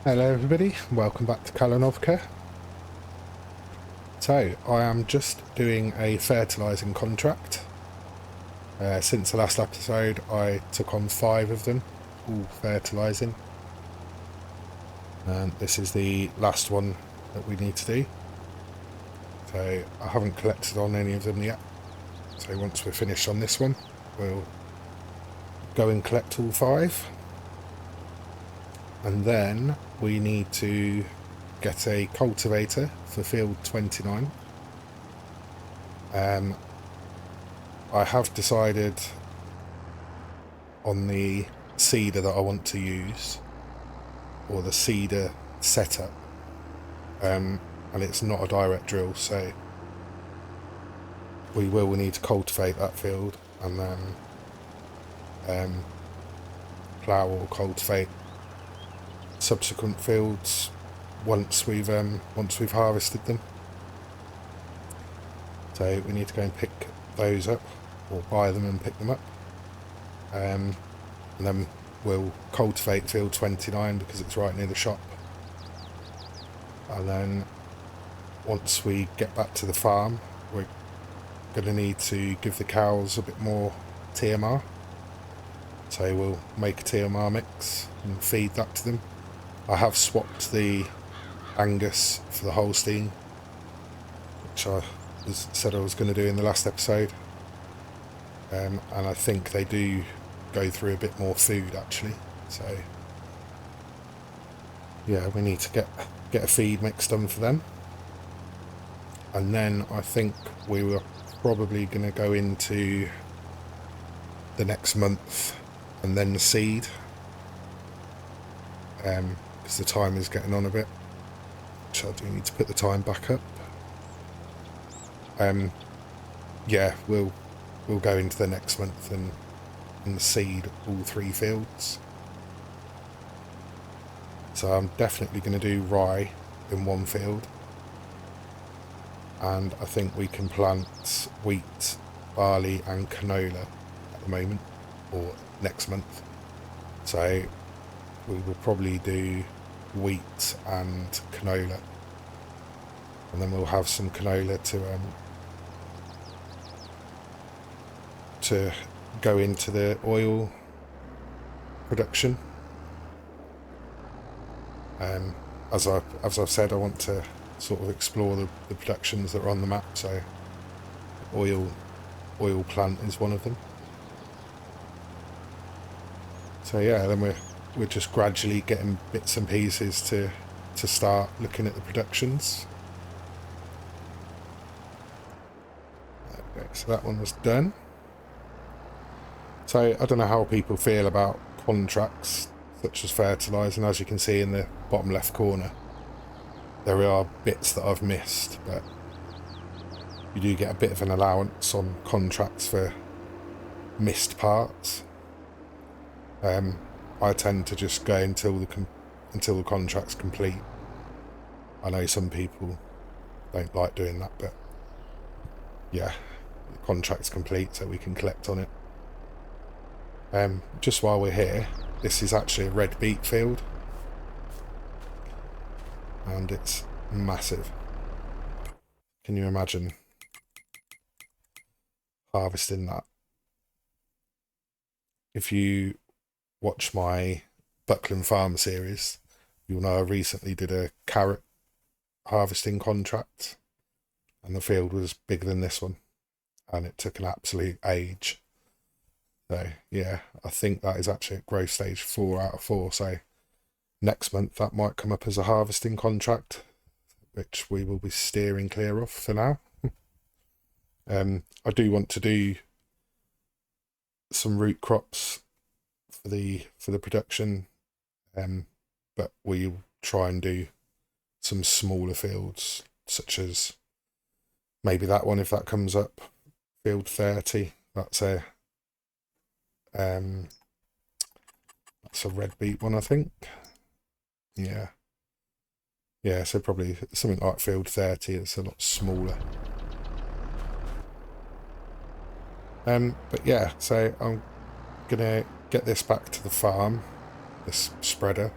Hello everybody, welcome back to Kalinovka. So, I am just doing a fertilising contract. Since the last episode I took on 5 of them, all fertilising. And this is the last one that we need to do. So, I haven't collected on any of them yet. So once we're finished on this one, we'll go and collect all 5. And then we need to get a cultivator for field 29. I have decided on the seeder that I want to use, or the seeder setup, and it's not a direct drill, so we will need to cultivate that field and then plough or cultivate subsequent fields once we've harvested them. So we need to go and pick those up, or buy them and pick them up, and then we'll cultivate field 29 because it's right near the shop. And then once we get back to the farm, we're going to need to give the cows a bit more TMR, so we'll make a TMR mix and feed that to them. I have swapped the Angus for the Holstein, which I said I was going to do in the last episode, and I think they do go through a bit more food actually, so yeah, we need to get a feed mix done for them. And then I think we were probably going to go into the next month and then the seed, because the time is getting on a bit, which I do need to put the time back up. Yeah, we'll go into the next month and seed all 3 fields. So I'm definitely going to do rye in one field, and I think we can plant wheat, barley and canola at the moment, or next month. So we will probably do wheat and canola, and then we'll have some canola to go into the oil production. As I've said, I want to sort of explore the productions that are on the map, so oil plant is one of them. So yeah, then we're just gradually getting bits and pieces to start looking at the productions. Okay, so that one was done. So I don't know how people feel about contracts such as fertilising. As you can see in the bottom left corner, there are bits that I've missed, but you do get a bit of an allowance on contracts for missed parts. I tend to just go until the contract's complete. I know some people don't like doing that, but yeah, the contract's complete so we can collect on it. Just while we're here, this is actually a red beet field, and it's massive. Can you imagine harvesting that? If you watch my Buckland Farm series, you'll know I recently did a carrot harvesting contract, and the field was bigger than this one, and it took an absolute age. So yeah, I think that is actually at growth stage 4 out of 4. So next month that might come up as a harvesting contract, which we will be steering clear of for now. I do want to do some root crops for the production, but we'll try and do some smaller fields, such as maybe that one if that comes up, field 30. That's a red beet one, I think. Yeah, so probably something like field 30. It's a lot smaller. But yeah, so I'm gonna get this back to the farm, this spreader,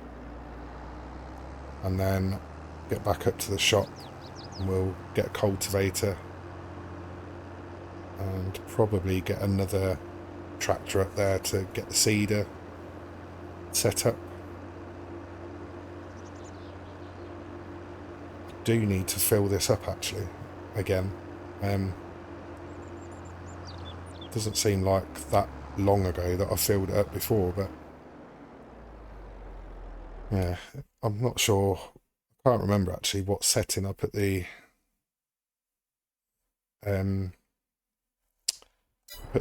and then get back up to the shop and we'll get a cultivator and probably get another tractor up there to get the seeder set up. Do need to fill this up actually again. Doesn't seem like that long ago that I filled it up before, but yeah, I'm not sure. I can't remember actually what setting I put the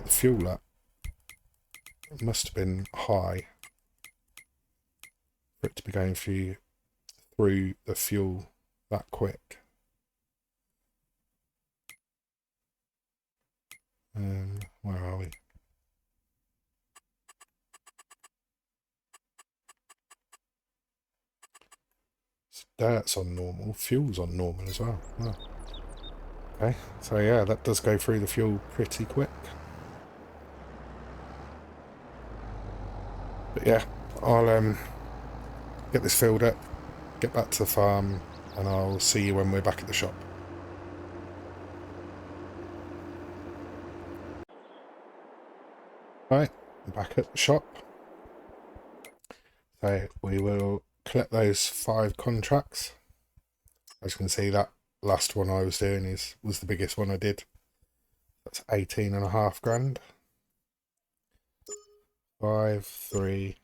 fuel at. It must have been high for it to be going through the fuel that quick. Where are we? Dirt's on normal, fuel's on normal as well. Oh. Okay, so yeah, that does go through the fuel pretty quick. But yeah, I'll get this filled up, get back to the farm, and I'll see you when we're back at the shop. Right, I'm back at the shop. So we will collect those 5 contracts. As you can see, that last one I was doing was the biggest one I did. That's 18.5 grand. 5, 3,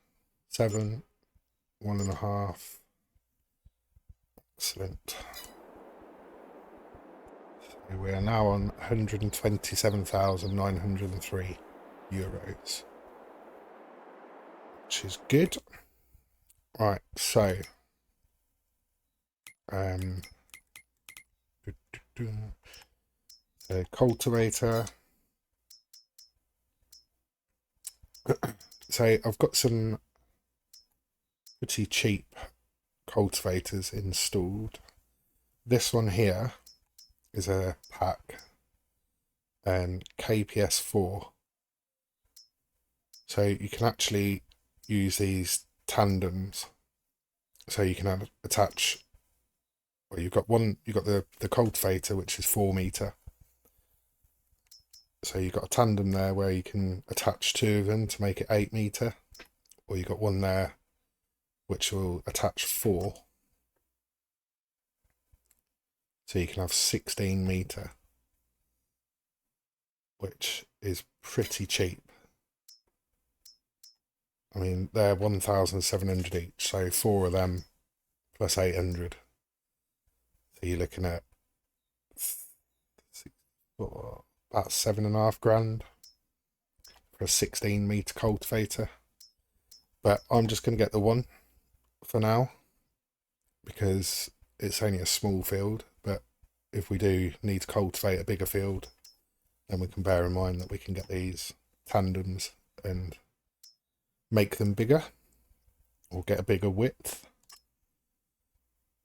7, 1.5. Excellent. So we are now on 127,903 euros, which is good. Right, so the cultivator. So I've got some pretty cheap cultivators installed. This one here is a pack KPS4. So you can actually use these tandems. So you can attach, well, you've got the cultivator, which is 4 meter. So you've got a tandem there where you can attach 2 of them to make it 8 meter, or you've got one there which will attach 4. So you can have 16 meter, which is pretty cheap. I mean, they're 1,700 each, so 4 of them plus 800. So you're looking at about 7.5 grand for a 16 meter cultivator. But I'm just going to get the one for now because it's only a small field. But if we do need to cultivate a bigger field, then we can bear in mind that we can get these tandems and make them bigger or get a bigger width.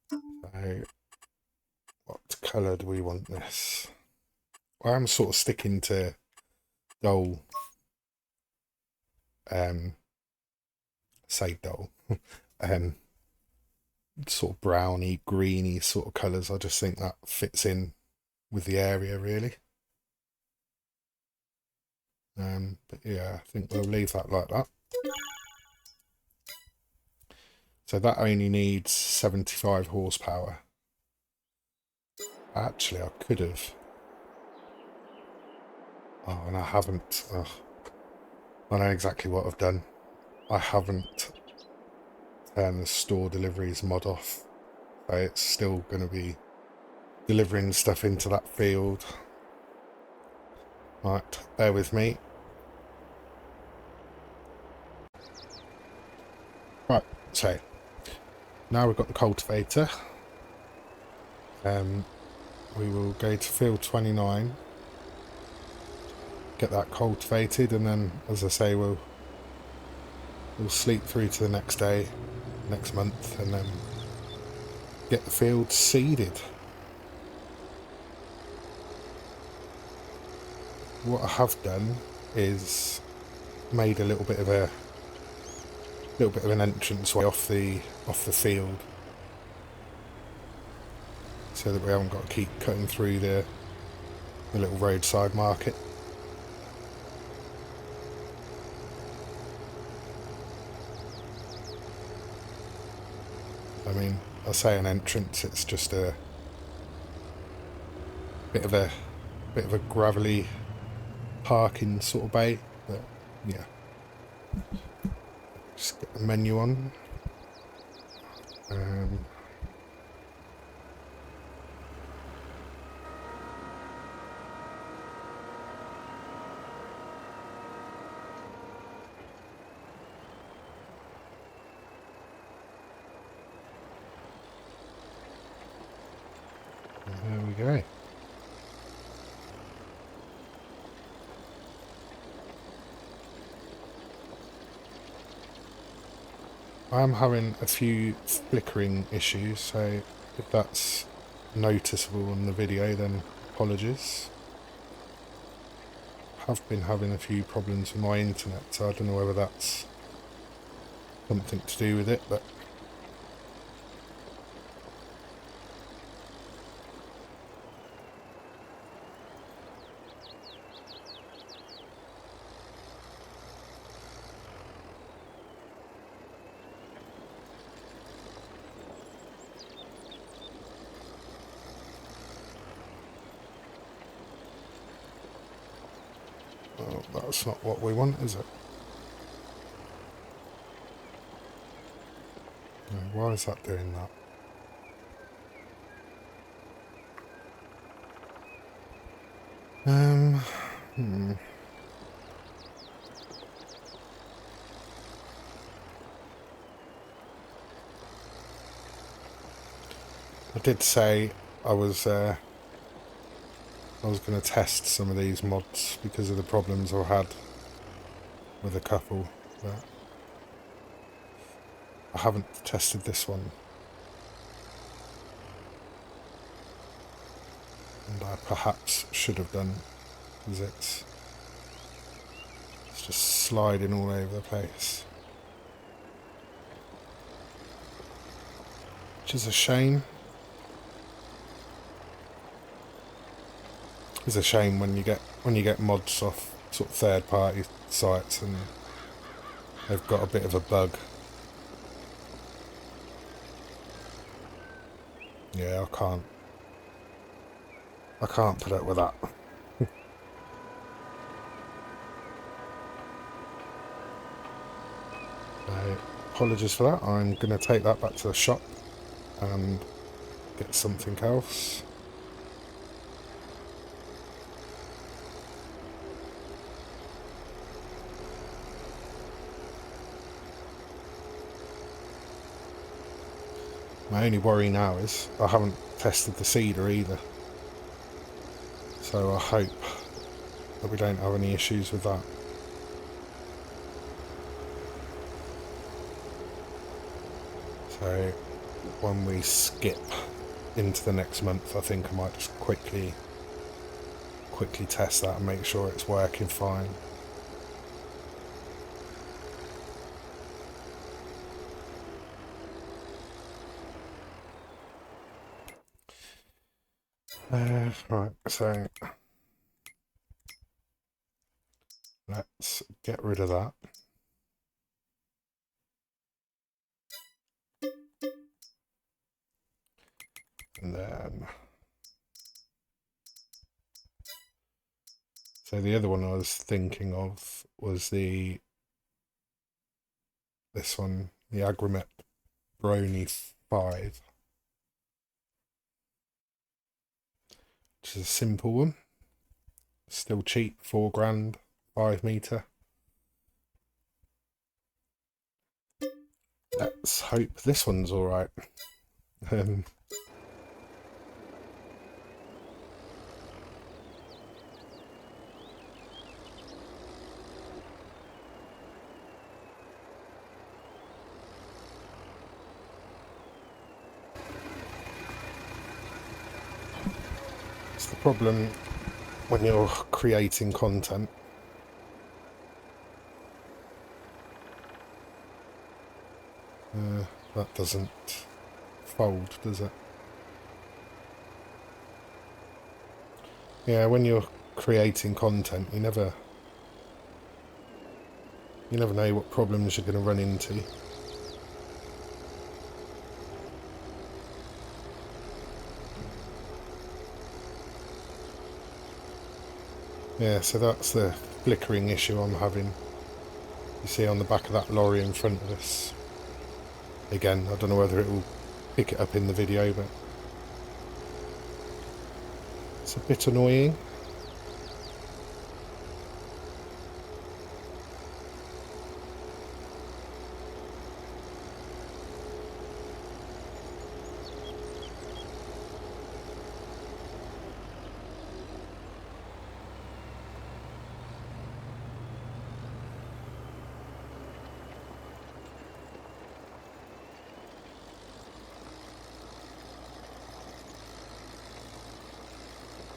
So what colour do we want this? I'm sort of sticking to dull, say dull, sort of browny, greeny sort of colours. I just think that fits in with the area really. But yeah, I think we'll leave that like that. So that only needs 75 horsepower. Actually, I could have. Oh, and I haven't. Oh, I know exactly what I've done. I haven't turned the store deliveries mod off. So it's still going to be delivering stuff into that field. Right, bear with me. Right, so now we've got the cultivator. We will go to field 29, get that cultivated, and then, as I say, we'll sleep through to the next day, next month, and then get the field seeded. What I have done is made a little bit of an entranceway off the field, so that we haven't got to keep cutting through the little roadside market. I mean, I say an entrance, it's just a bit of a gravelly parking sort of bay, but yeah. Just get the menu on. There we go. I am having a few flickering issues, so if that's noticeable in the video, then apologies. I have been having a few problems with my internet, so I don't know whether that's something to do with it, but oh, that's not what we want, is it? No, why is that doing that? I did say I was going to test some of these mods because of the problems I had with a couple, but I haven't tested this one. And I perhaps should have done, because it's just sliding all over the place. Which is a shame. It's a shame when you get mods off sort of third party sites and they've got a bit of a bug. Yeah, I can't put up with that. So, apologies for that. I'm going to take that back to the shop and get something else. My only worry now is I haven't tested the cedar either. So I hope that we don't have any issues with that. So when we skip into the next month, I think I might just quickly test that and make sure it's working fine. Right, so let's get rid of that. And then, so the other one I was thinking of was this one, the Agromet Brony 5, which is a simple one, still cheap, £4 grand, 5 metre. Let's hope this one's alright. It's the problem when you're creating content. That doesn't fold, does it? Yeah, when you're creating content, you never know what problems you're going to run into. Yeah, so that's the flickering issue I'm having. You see on the back of that lorry in front of us. Again, I don't know whether it will pick it up in the video, but it's a bit annoying.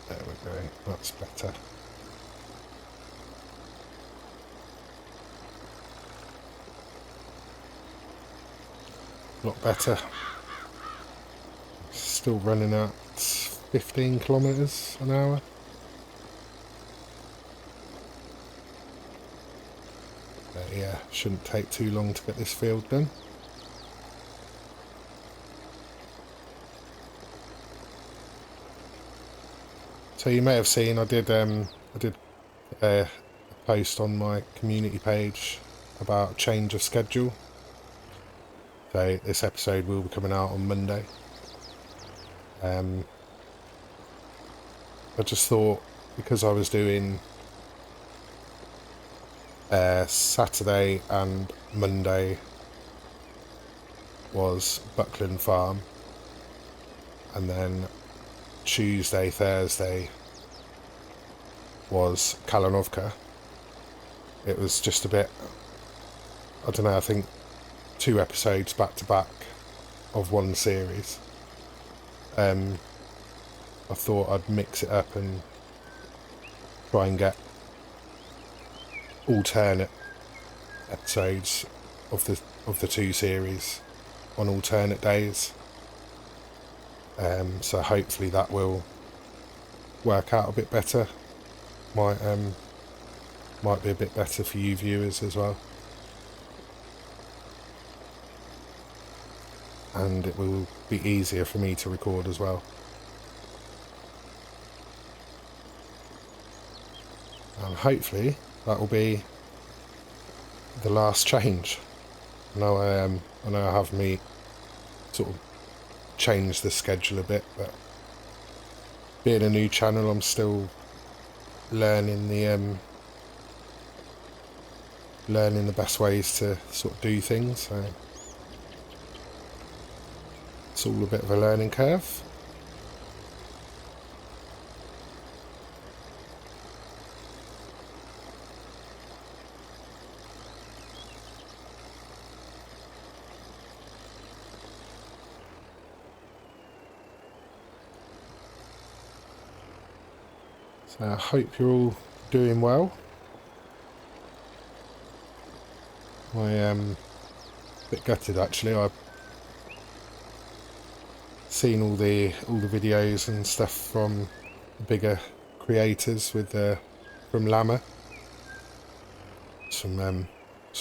There we go, that's better. A lot better. Still running at 15 kilometers an hour. But yeah, shouldn't take too long to get this field done. So you may have seen I did a post on my community page about change of schedule. So this episode will be coming out on Monday. I just thought, because I was doing Saturday and Monday was Buckland Farm, and then Tuesday, Thursday was Kalinovka. It was just a bit, I don't know, I think 2 episodes back to back of one series. I thought I'd mix it up and try and get alternate episodes of the 2 series on alternate days. So hopefully that will work out a bit better. Might be a bit better for you viewers as well. And it will be easier for me to record as well. And hopefully that will be the last change. I know I have me sort of changed the schedule a bit, but being a new channel, I'm still learning the best ways to sort of do things. So it's all a bit of a learning curve. So I hope you're all doing well. I am a bit gutted actually. I've seen all the videos and stuff from bigger creators with from Llama. Some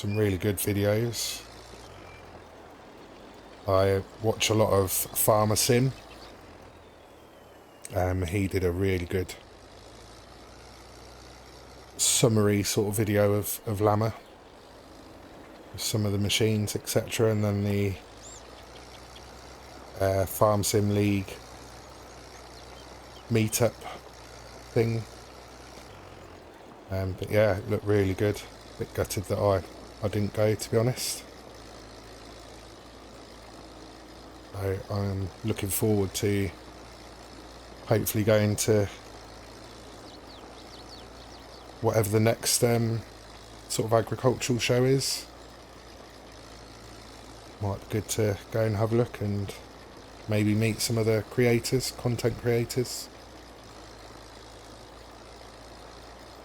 really good videos. I watch a lot of Farmer Sim. He did a really good summary sort of video of Llama, with some of the machines, etc., and then the Farm Sim League meetup thing. But yeah, it looked really good. A bit gutted that I didn't go, to be honest. So I'm looking forward to hopefully going to whatever the next sort of agricultural show is. Might be good to go and have a look and maybe meet some other creators, content creators.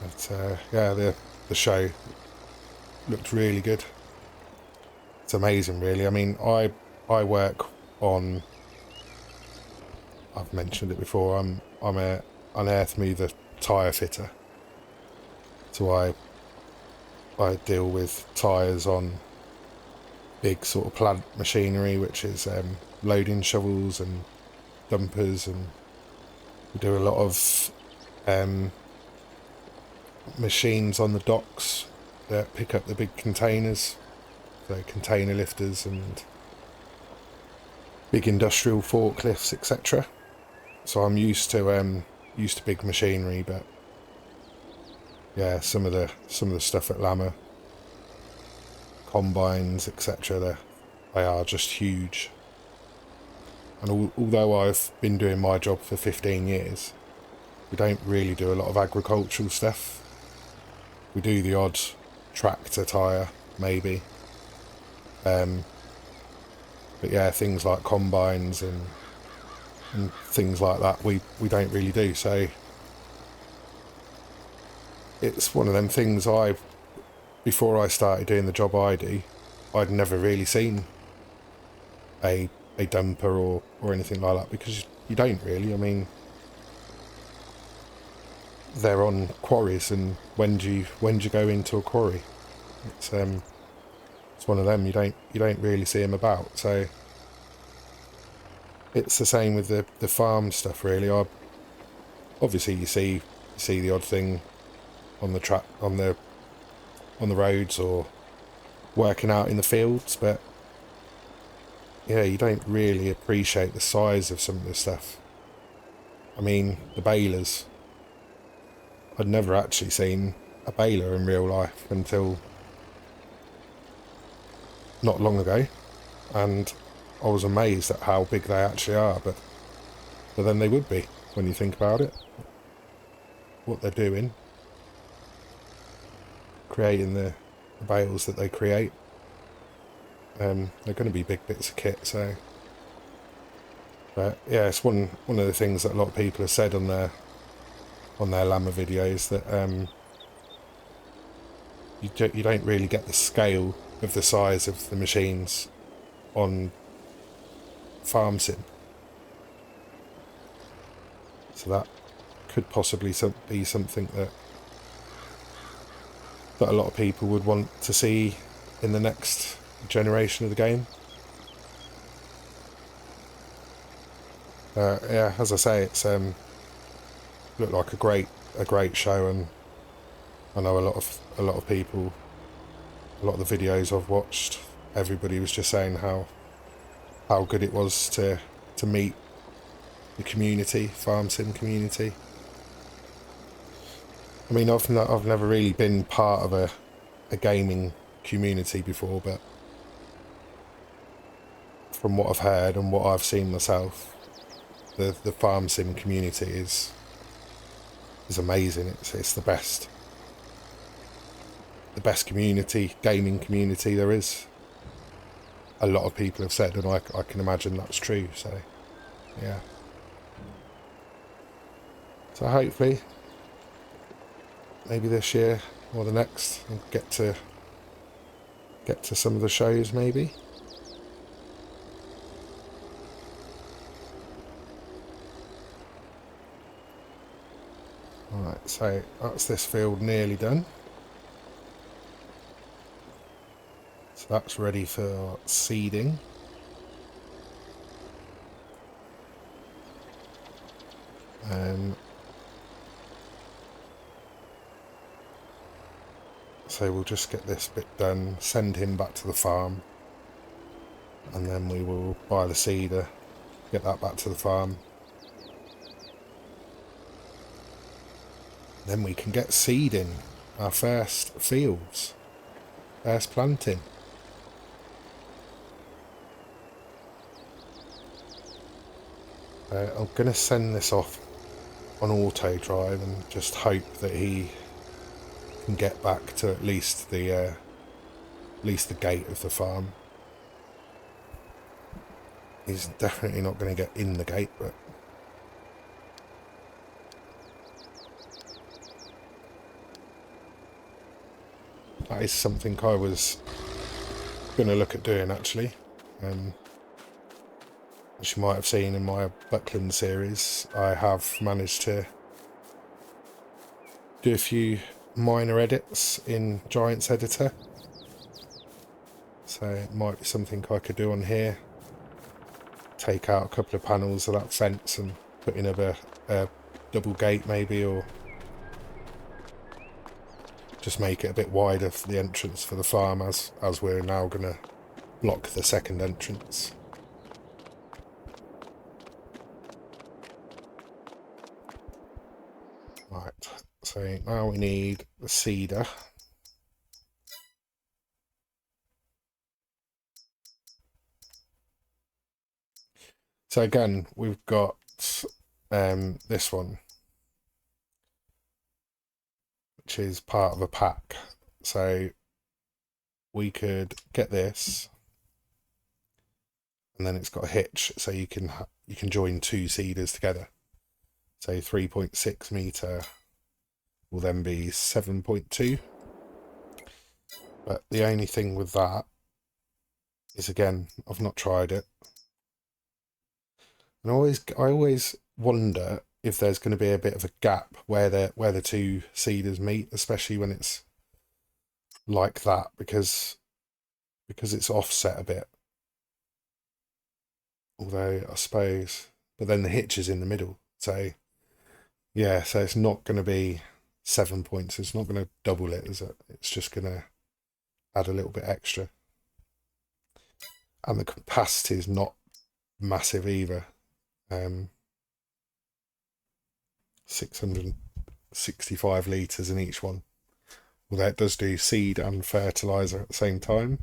But yeah, the show looked really good. It's amazing, really. I mean, I work on, I've mentioned it before, I'm a unearth me the tyre fitter. So I deal with tyres on big sort of plant machinery, which is loading shovels and dumpers, and we do a lot of machines on the docks that pick up the big containers, so container lifters and big industrial forklifts, etc. So I'm used to big machinery, but yeah, some of the stuff at Lama, combines, etc. They are just huge. And although I've been doing my job for 15 years, we don't really do a lot of agricultural stuff. We do the odd tractor tyre, maybe. But yeah, things like combines and things like that, we don't really do. So it's one of them things before I started doing the job I do, I'd never really seen a dumper or anything like that, because you don't really. I mean, they're on quarries, and when do you go into a quarry? It's one of them, you don't really see them about. So it's the same with the farm stuff, really. Obviously you see the odd thing on the track, on the roads, or working out in the fields, but yeah, you don't really appreciate the size of some of this stuff. I mean, the balers, I'd never actually seen a baler in real life until not long ago, and I was amazed at how big they actually are. But then they would be, when you think about it, what they're doing, creating the bales that they create. They're going to be big bits of kit. So, but yeah, it's one of the things that a lot of people have said on their Llama videos, that you don't really get the scale of the size of the machines on farm sim. So that could possibly be something that a lot of people would want to see in the next generation of the game. Yeah, as I say, it's looked like a great show, and I know a lot of people, a lot of the videos I've watched, everybody was just saying how good it was to meet the community, farm sim community. I mean, I've never really been part of a gaming community before, but from what I've heard and what I've seen myself, the farm sim community is amazing. It's the best gaming community there is. A lot of people have said, and I can imagine that's true. So yeah, so hopefully maybe this year or the next I'll get to some of the shows, maybe. Alright, so that's this field nearly done. So that's ready for seeding. So we'll just get this bit done, send him back to the farm, and then we will buy the seeder, get that back to the farm. Then we can get seeding our first fields, first planting. I'm going to send this off on auto drive and just hope that he can get back to at least the gate of the farm. He's definitely not going to get in the gate, but that is something I was going to look at doing, actually. As you might have seen in my Buckland series, I have managed to do a few minor edits in Giants Editor. So it might be something I could do on here. Take out a couple of panels of that fence and put in a double gate maybe, or just make it a bit wider for the entrance for the farm, as we're now going to block the second entrance. Right, so now we need the cedar. So again, we've got this one, which is part of a pack. So we could get this, and then it's got a hitch, so you can join two cedars together. So 3.6 meter will then be 7.2. But the only thing with that is, again, I've not tried it. And I always wonder if there's going to be a bit of a gap where the two cedars meet, especially when it's like that, because it's offset a bit. Although I suppose, but then the hitch is in the middle, so yeah, so it's not going to be 7 points. It's not going to double it, is it? It's just going to add a little bit extra. And the capacity is not massive either. 665 litres in each one. Although it does do seed and fertiliser at the same time.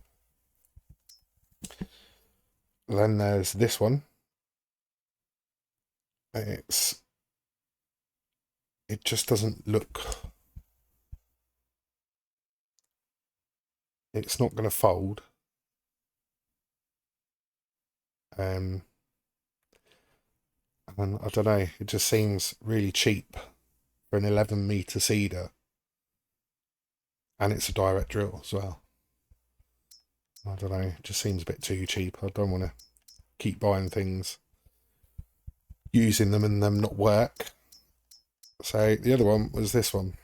Then there's this one. It just doesn't look... It's not going to fold. And I don't know, it just seems really cheap for an 11 metre cedar, and it's a direct drill as well. I don't know, it just seems a bit too cheap. I don't want to keep buying things, using them and them not work. So the other one was this one,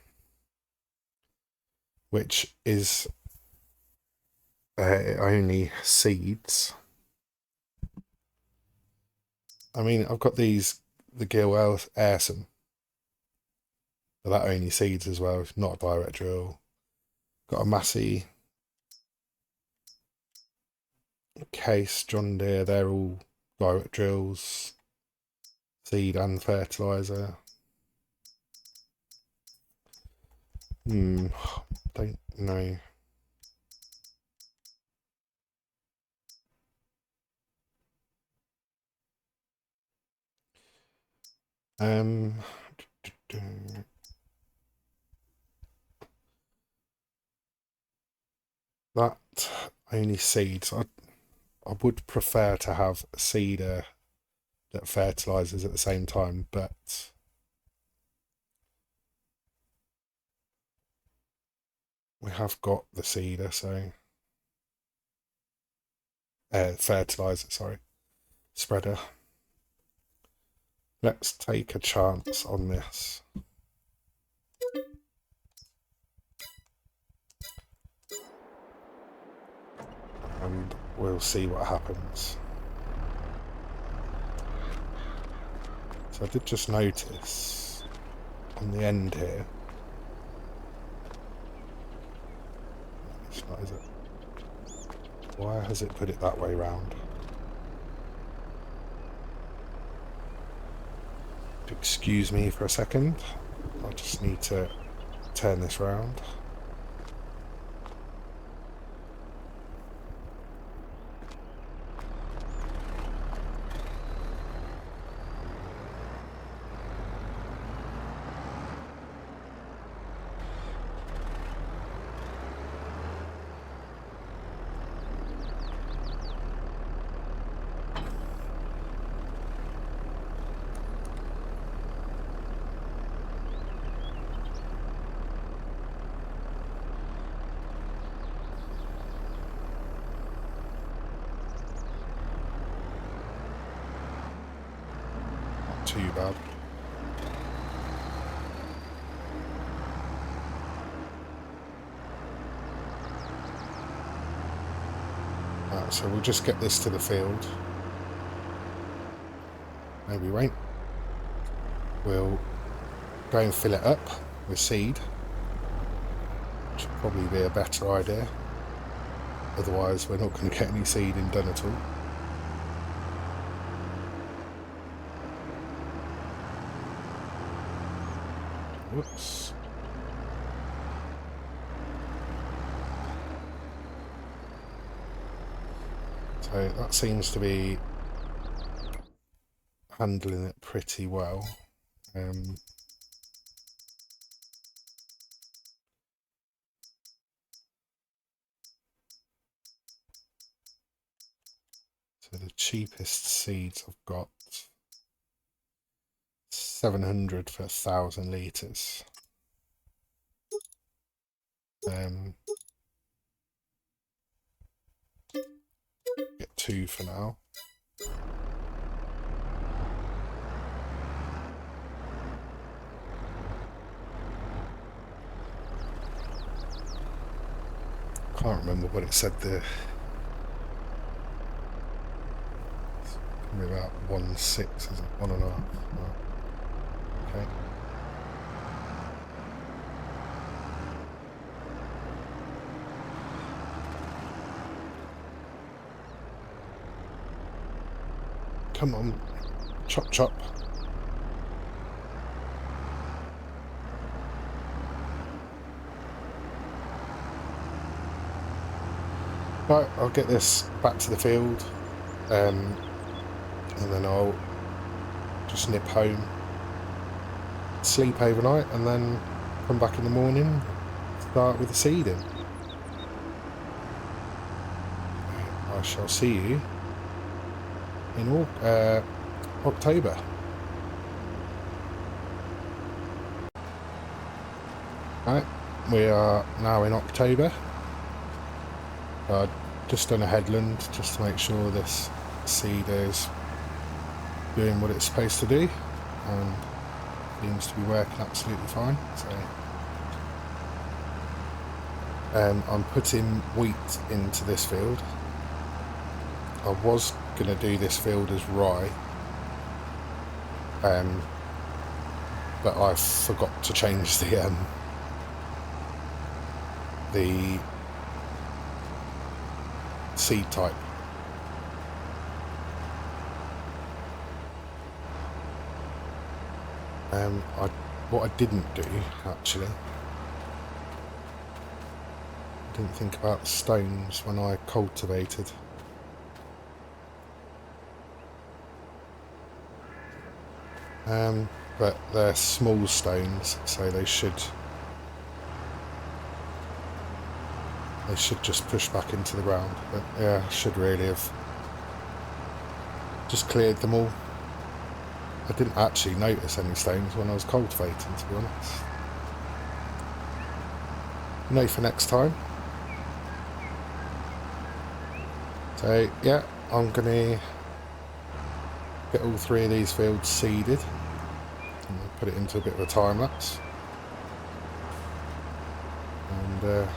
which is only seeds. I mean, I've got the Gil Ayrson, but that only seeds as well. It's not a direct drill. Got a Massey, Case, John Deere. They're all direct drills, seed and fertiliser. Don't know. That only seeds. I would prefer to have a seeder that fertilises at the same time, but we have got the seeder, so fertiliser, sorry, spreader. Let's take a chance on this. And we'll see what happens. So I did just notice on the end here. It's not, is it? Why has it put it that way round? Excuse me for a second. I just need to turn this round. Too bad. So we'll just get this to the field. Maybe we won't. We'll go and fill it up with seed. Which would probably be a better idea. Otherwise we're not going to get any seeding done at all. Whoops. So that seems to be handling it pretty well. So the cheapest seeds I've got 700 for 1,000 litres. Get 2 for now. Can't remember what it said there. It's probably about 1.6, is it? 1.5. Right. Okay. Come on, chop chop. Right, I'll get this back to the field, and then I'll just nip home, sleep overnight, and then come back in the morning, start with the seeding. I shall see you in October. Right, we are now in October. I've just done a headland just to make sure this seed is doing what it's supposed to do, and seems to be working absolutely fine. So I'm putting wheat into this field. I was going to do this field as rye, but I forgot to change the seed type. What I didn't do, actually, I didn't think about the stones when I cultivated. But they're small stones, so they should just push back into the ground. But yeah, I should really have just cleared them all. I didn't actually notice any stones when I was cultivating, to be honest. No, for next time. So yeah, I'm gonna get all 3 of these fields seeded and put it into a bit of a time lapse, and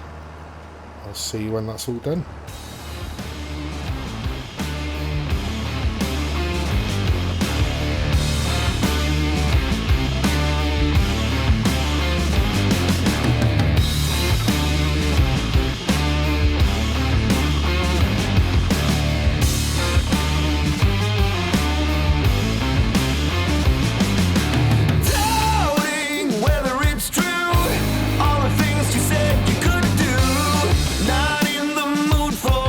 I'll see you when that's all done. All the things you said you couldn't do, not in the mood for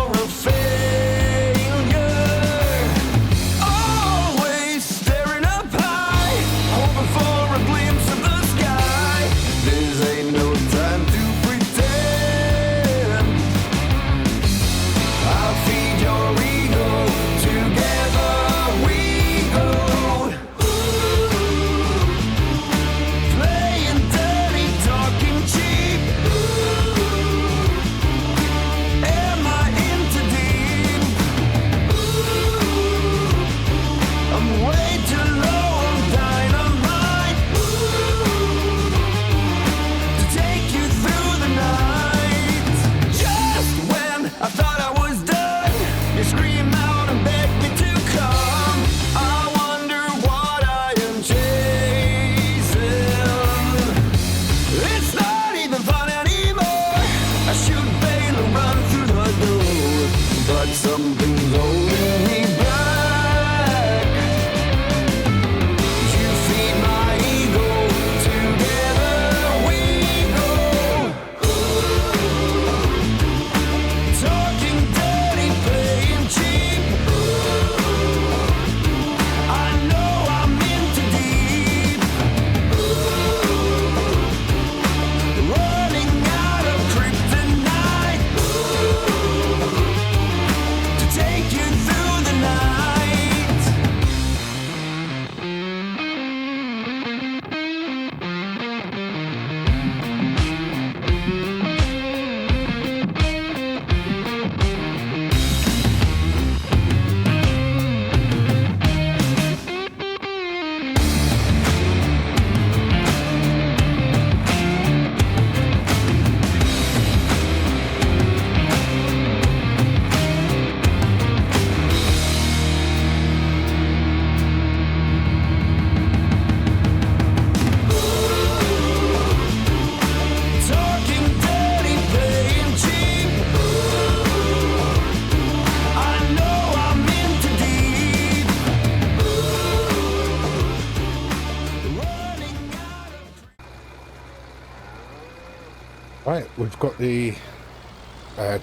Right, we've got the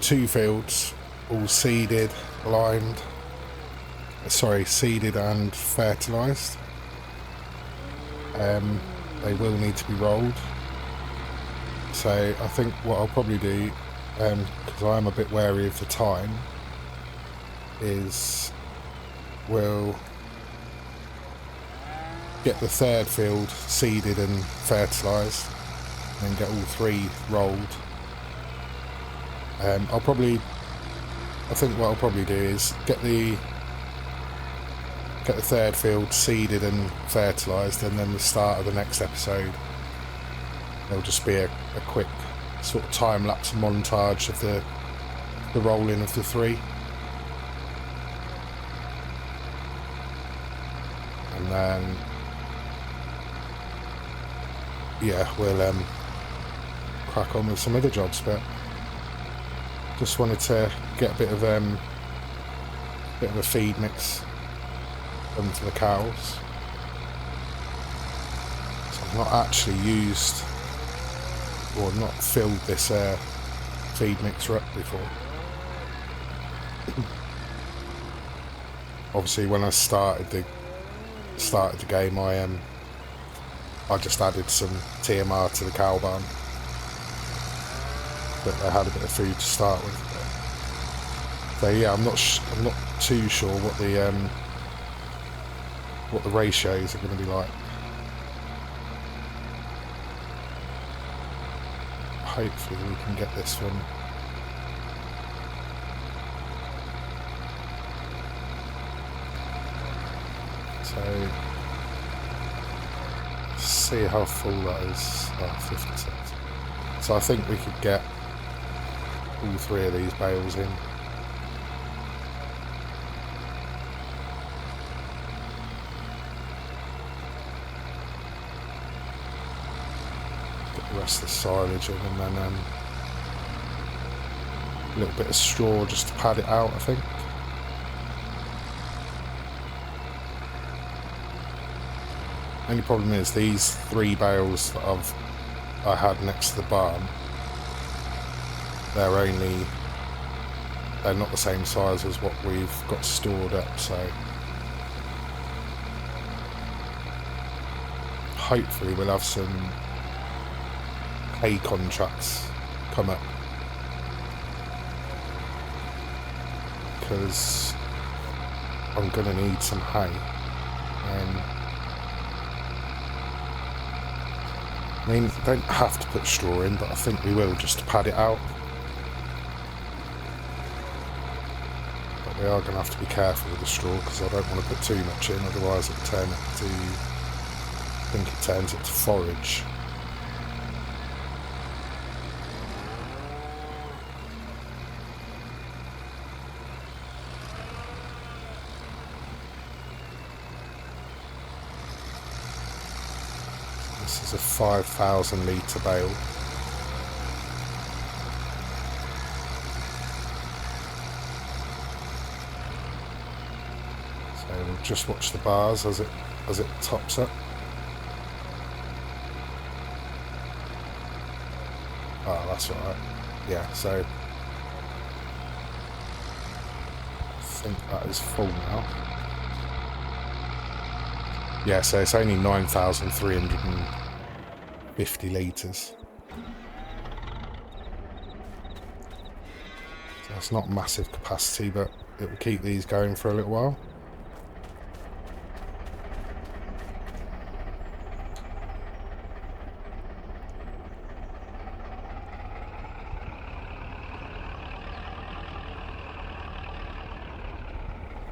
2 fields all seeded, limed, seeded and fertilised. They will need to be rolled. So I think what I'll probably do, because I am a bit wary of the time, is we'll get the 3rd field seeded and fertilised, and then get all 3 rolled. I think what I'll probably do is get the 3rd field seeded and fertilised, and then the start of the next episode there'll just be a quick sort of time-lapse montage of the rolling of the 3. And then, yeah, we'll crack on with some other jobs, but just wanted to get a bit of a feed mix for the cows. So I've not actually used or not filled this feed mixer up before. Obviously, when I started the game, I just added some TMR to the cow barn, but they had a bit of food to start with. So yeah, I'm not too sure what the ratios are going to be like. Hopefully we can get this one. So see how full that is. 56. So I think we could get all 3 of these bales in. Get the rest of the silage in, and then a little bit of straw just to pad it out, I think. Only problem is these 3 bales that I had next to the barn, they're not the same size as what we've got stored up, so hopefully we'll have some hay contracts come up, because I'm going to need some hay. I mean, you don't have to put straw in, but I think we will, just to pad it out. But we are going to have to be careful with the straw, because I don't want to put too much in, otherwise it turns it to forage. This is a 5,000 litre bale. So we'll just watch the bars as it tops up. Oh, that's alright. Yeah, so I think that is full now. Yeah, so it's only 9,350 litres. So it's not massive capacity, but it will keep these going for a little while.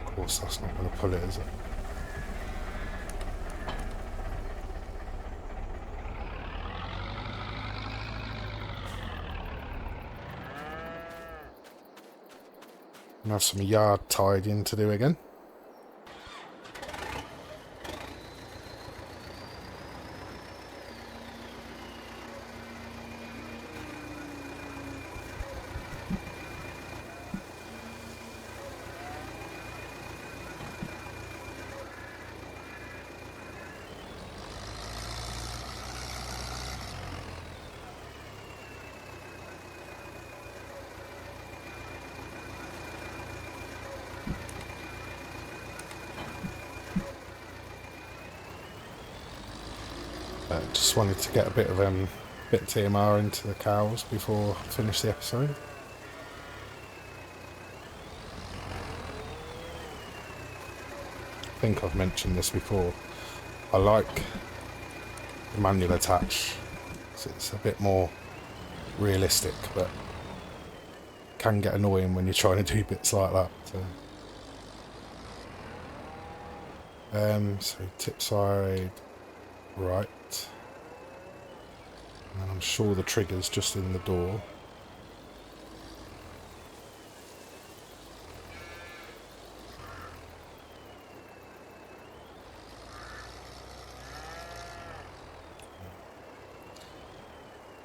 Of course, that's not going to pull it, is it? And have some yard tidying to do again. Just wanted to get a bit of TMR into the cows before I finish the episode. I think I've mentioned this before. I like the manual attach. So it's a bit more realistic, but can get annoying when you're trying to do bits like that. So tip side right, and I'm sure the trigger's just in the door.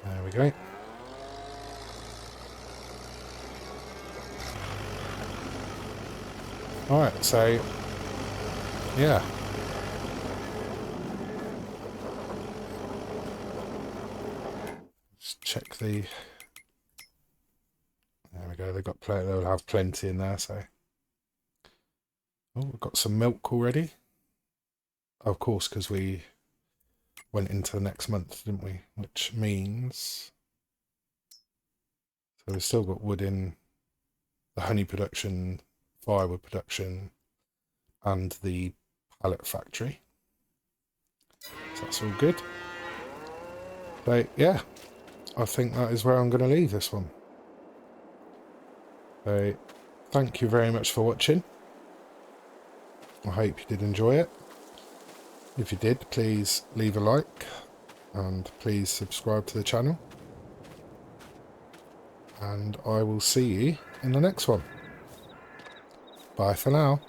There we go. Alright, so yeah. Just check the... There we go, they'll have plenty in there, so... Oh, we've got some milk already. Of course, because we went into the next month, didn't we? Which means... So we've still got wood in the honey production, firewood production, and the pallet factory. So that's all good. So yeah, I think that is where I'm going to leave this one. So thank you very much for watching. I hope you did enjoy it. If you did, please leave a like and please subscribe to the channel. And I will see you in the next one. Bye for now.